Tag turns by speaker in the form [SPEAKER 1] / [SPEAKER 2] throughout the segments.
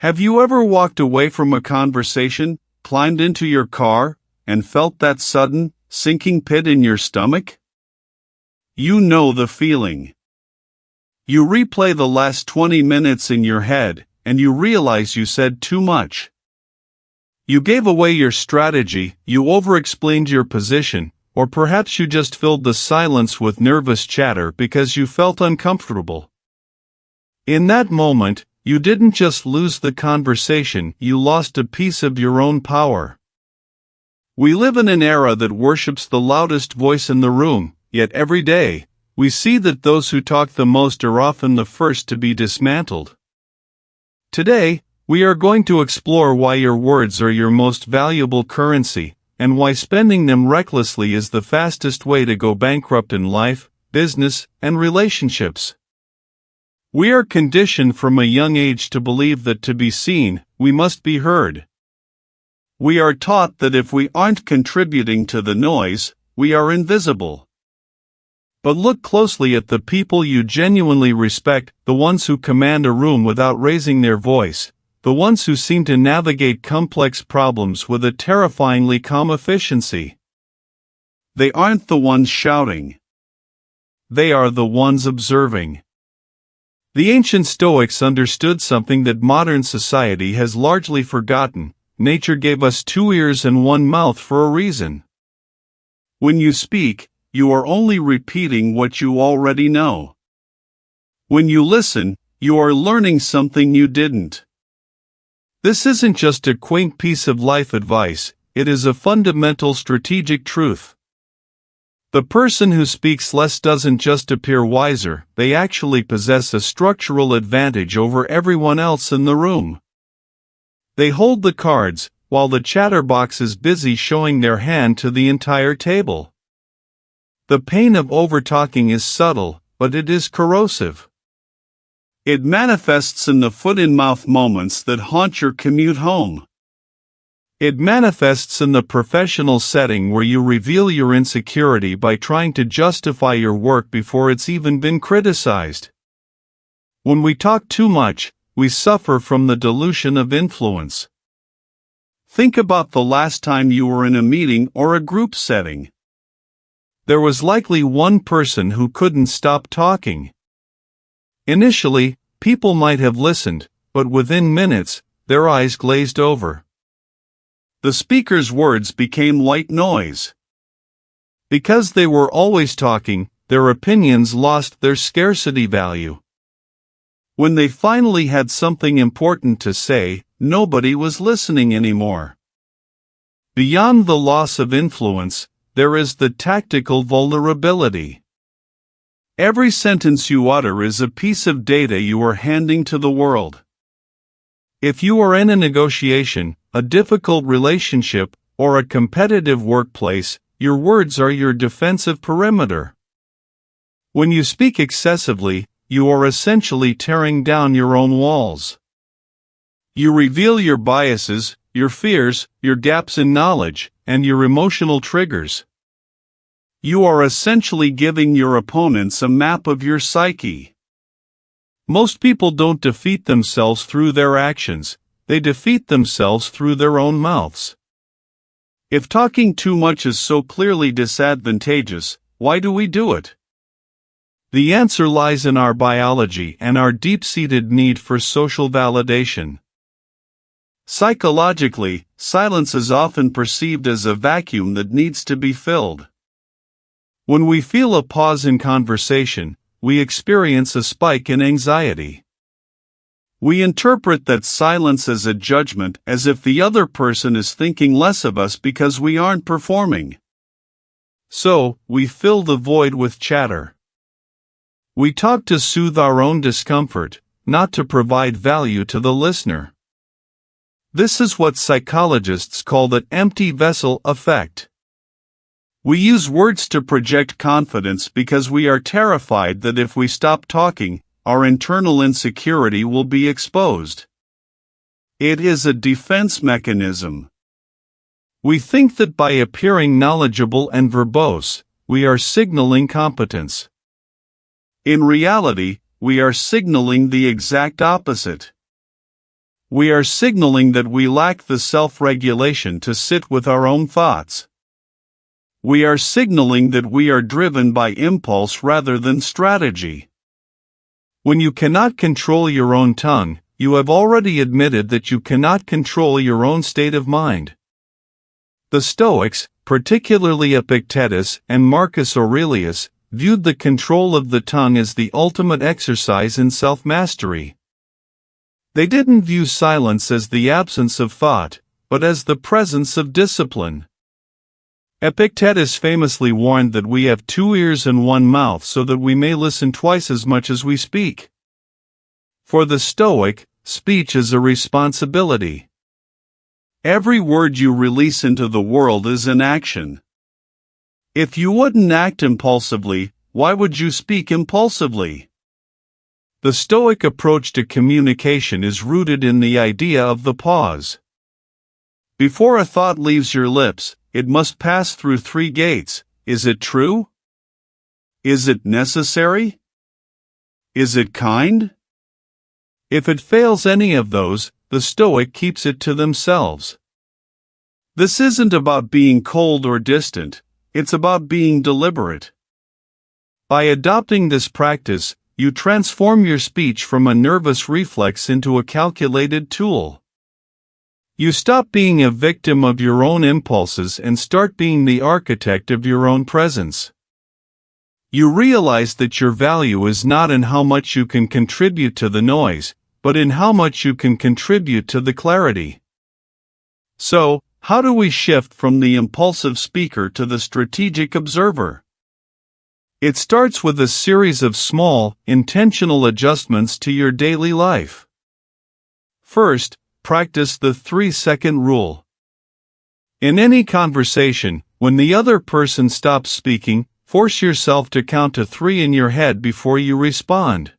[SPEAKER 1] Have you ever walked away from a conversation, climbed into your car, and felt that sudden, sinking pit in your stomach? You know the feeling. You replay the last 20 minutes in your head, and you realize you said too much. You gave away your strategy, you over-explained your position, or perhaps you just filled the silence with nervous chatter because you felt uncomfortable. In that moment, you didn't just lose the conversation, you lost a piece of your own power. We live in an era that worships the loudest voice in the room, yet every day, we see that those who talk the most are often the first to be dismantled. Today, we are going to explore why your words are your most valuable currency, and why spending them recklessly is the fastest way to go bankrupt in life, business, and relationships. We are conditioned from a young age to believe that to be seen, we must be heard. We are taught that if we aren't contributing to the noise, we are invisible. But look closely at the people you genuinely respect, the ones who command a room without raising their voice, the ones who seem to navigate complex problems with a terrifyingly calm efficiency. They aren't the ones shouting. They are the ones observing. The ancient Stoics understood something that modern society has largely forgotten: nature gave us 2 ears and 1 mouth for a reason. When you speak, you are only repeating what you already know. When you listen, you are learning something you didn't. This isn't just a quaint piece of life advice, it is a fundamental strategic truth. The person who speaks less doesn't just appear wiser, they actually possess a structural advantage over everyone else in the room. They hold the cards, while the chatterbox is busy showing their hand to the entire table. The pain of overtalking is subtle, but it is corrosive. It manifests in the foot-in-mouth moments that haunt your commute home. It manifests in the professional setting where you reveal your insecurity by trying to justify your work before it's even been criticized. When we talk too much, we suffer from the dilution of influence. Think about the last time you were in a meeting or a group setting. There was likely one person who couldn't stop talking. Initially, people might have listened, but within minutes, their eyes glazed over. The speaker's words became white noise. Because they were always talking, their opinions lost their scarcity value. When they finally had something important to say, nobody was listening anymore. Beyond the loss of influence, there is the tactical vulnerability. Every sentence you utter is a piece of data you are handing to the world. If you are in a negotiation, a difficult relationship, or a competitive workplace, your words are your defensive perimeter. When you speak excessively, you are essentially tearing down your own walls. You reveal your biases, your fears, your gaps in knowledge, and your emotional triggers. You are essentially giving your opponents a map of your psyche. Most people don't defeat themselves through their actions, they defeat themselves through their own mouths. If talking too much is so clearly disadvantageous, why do we do it? The answer lies in our biology and our deep-seated need for social validation. Psychologically, silence is often perceived as a vacuum that needs to be filled. When we feel a pause in conversation, we experience a spike in anxiety. We interpret that silence as a judgment, as if the other person is thinking less of us because we aren't performing. So, we fill the void with chatter. We talk to soothe our own discomfort, not to provide value to the listener. This is what psychologists call the empty vessel effect. We use words to project confidence because we are terrified that if we stop talking, our internal insecurity will be exposed. It is a defense mechanism. We think that by appearing knowledgeable and verbose, we are signaling competence. In reality, we are signaling the exact opposite. We are signaling that we lack the self-regulation to sit with our own thoughts. We are signaling that we are driven by impulse rather than strategy. When you cannot control your own tongue, you have already admitted that you cannot control your own state of mind. The Stoics, particularly Epictetus and Marcus Aurelius, viewed the control of the tongue as the ultimate exercise in self-mastery. They didn't view silence as the absence of thought, but as the presence of discipline. Epictetus famously warned that we have 2 ears and 1 mouth so that we may listen twice as much as we speak. For the Stoic, speech is a responsibility. Every word you release into the world is an action. If you wouldn't act impulsively, why would you speak impulsively? The Stoic approach to communication is rooted in the idea of the pause. Before a thought leaves your lips, it must pass through 3 gates. Is it true? Is it necessary? Is it kind? If it fails any of those, the Stoic keeps it to themselves. This isn't about being cold or distant, it's about being deliberate. By adopting this practice, you transform your speech from a nervous reflex into a calculated tool. You stop being a victim of your own impulses and start being the architect of your own presence. You realize that your value is not in how much you can contribute to the noise, but in how much you can contribute to the clarity. So, how do we shift from the impulsive speaker to the strategic observer? It starts with a series of small, intentional adjustments to your daily life. First, practice the 3-second rule. In any conversation, when the other person stops speaking, force yourself to count to 3 in your head before you respond.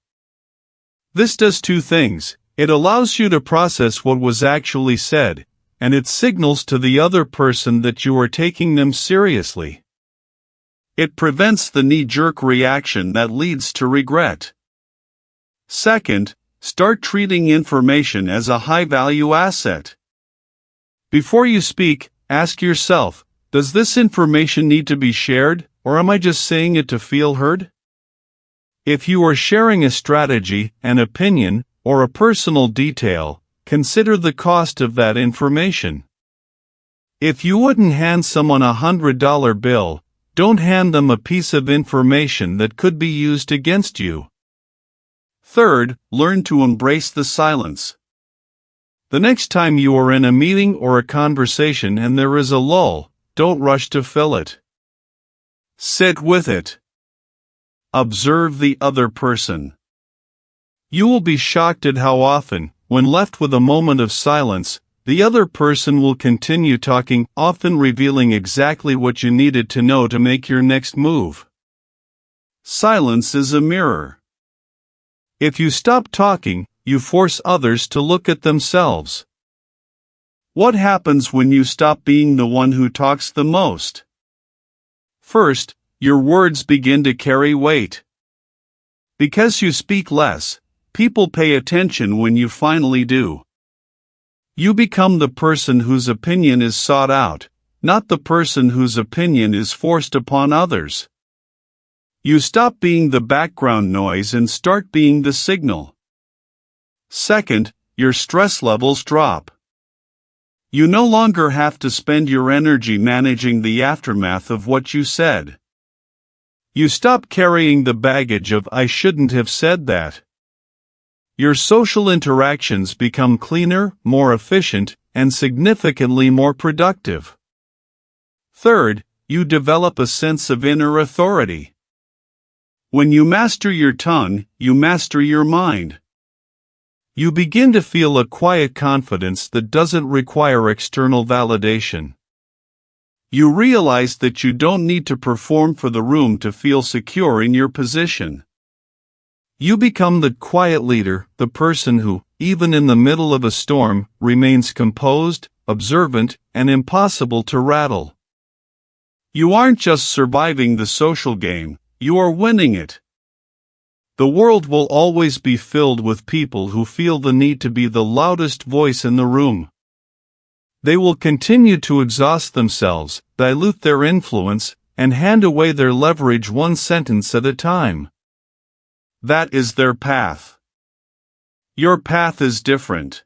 [SPEAKER 1] This does 2 things. It allows you to process what was actually said, and it signals to the other person that you are taking them seriously. It prevents the knee-jerk reaction that leads to regret. Second, start treating information as a high-value asset. Before you speak, ask yourself, does this information need to be shared, or am I just saying it to feel heard? If you are sharing a strategy, an opinion, or a personal detail, consider the cost of that information. If you wouldn't hand someone a $100 bill, don't hand them a piece of information that could be used against you. Third, learn to embrace the silence. The next time you are in a meeting or a conversation and there is a lull, don't rush to fill it. Sit with it. Observe the other person. You will be shocked at how often, when left with a moment of silence, the other person will continue talking, often revealing exactly what you needed to know to make your next move. Silence is a mirror. If you stop talking, you force others to look at themselves. What happens when you stop being the one who talks the most? First, your words begin to carry weight. Because you speak less, people pay attention when you finally do. You become the person whose opinion is sought out, not the person whose opinion is forced upon others. You stop being the background noise and start being the signal. Second, your stress levels drop. You no longer have to spend your energy managing the aftermath of what you said. You stop carrying the baggage of "I shouldn't have said that." Your social interactions become cleaner, more efficient, and significantly more productive. Third, you develop a sense of inner authority. When you master your tongue, you master your mind. You begin to feel a quiet confidence that doesn't require external validation. You realize that you don't need to perform for the room to feel secure in your position. You become the quiet leader, the person who, even in the middle of a storm, remains composed, observant, and impossible to rattle. You aren't just surviving the social game, you are winning it. The world will always be filled with people who feel the need to be the loudest voice in the room. They will continue to exhaust themselves, dilute their influence, and hand away their leverage one sentence at a time. That is their path. Your path is different.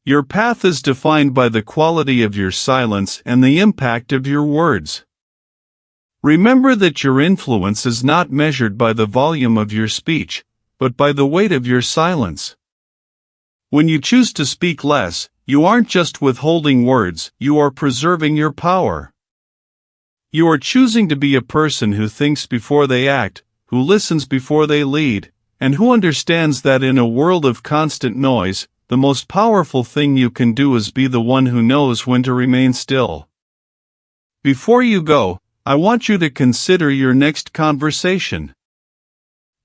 [SPEAKER 1] Your path is defined by the quality of your silence and the impact of your words. Remember that your influence is not measured by the volume of your speech, but by the weight of your silence. When you choose to speak less, you aren't just withholding words, you are preserving your power. You are choosing to be a person who thinks before they act, who listens before they lead, and who understands that in a world of constant noise, the most powerful thing you can do is be the one who knows when to remain still. Before you go, I want you to consider your next conversation.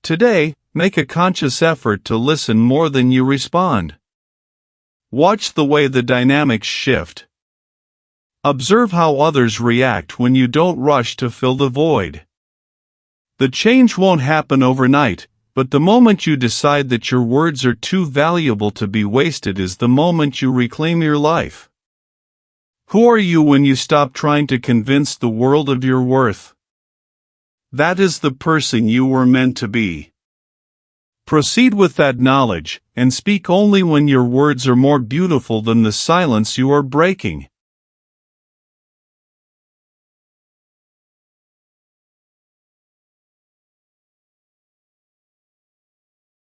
[SPEAKER 1] Today, make a conscious effort to listen more than you respond. Watch the way the dynamics shift. Observe how others react when you don't rush to fill the void. The change won't happen overnight, but the moment you decide that your words are too valuable to be wasted is the moment you reclaim your life. Who are you when you stop trying to convince the world of your worth? That is the person you were meant to be. Proceed with that knowledge, and speak only when your words are more beautiful than the silence you are breaking.